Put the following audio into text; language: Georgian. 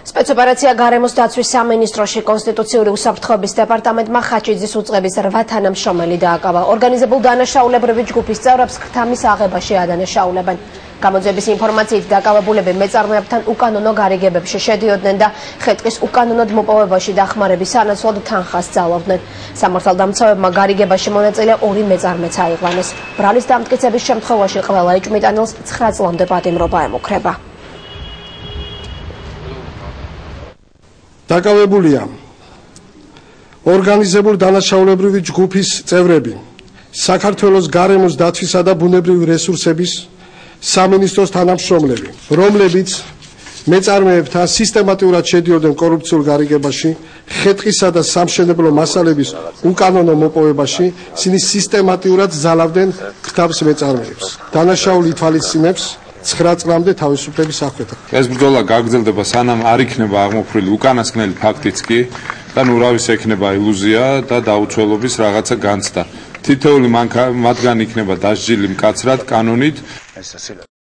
Spetsoperația გარემოს დაცვის სამინისტროში კონსტიტუციური უსაფრთხოების დეპარტამენტმა ხაჩიძის უწყების 8 თანამშრომელი დააკავა. ორგანიზებულ დანაშაულებრივი ჯგუფის წევრებს ქრთამის აღებაში ადანაშაულებენ. გამოძიების ინფორმაციით დაკავებულები მეწარმეებთან უკანონო გარიგებებში შედიოდნენ და ხეტყის უკანონოდ მოპოვებაში დახმარების სანაცვლოდ თანხას სწავლობდნენ. სამართალდამცავებმა გარიგებაში მონაწილე 2 მეწარმეც აიყვანეს. ბრალის დამტკიცების შემთხვევაში ყველა ეჭვმიტანილს 9 წლამდე პატიმრობა ემუქრება. დაკავებულია ორგანიზებული დანაშაულებრივი ჯგუფის წევრები, საქართველოს გარემოს დაცვისა და ბუნებრივი რესურსების სამინისტროს თანამშრომლები, რომლებიც მეწარმეებთან სისტემატურად შედიოდნენ კორუფციულ გარიგებაში, ხეტყისა და სამშენებლო მასალების უკანონო მოპოვებაში, ისინი სისტემატურად ზალავდნენ ქრთამს მეწარმეებს. დანაშაული ითვალისწინებს 9 წლამდე თავისუფლების აღკვეთა. ეს ბრძოლა გაგრძელდება სანამ არ იქნება აღმოფხვრილი უკანასკნელი ფაქტიც კი და ნუ რა ვიცი ექნება ილუზია და დაუცველობის რაღაცა განცდა. თითოეული მათგანი იქნება დასჯილი მკაცრად კანონით.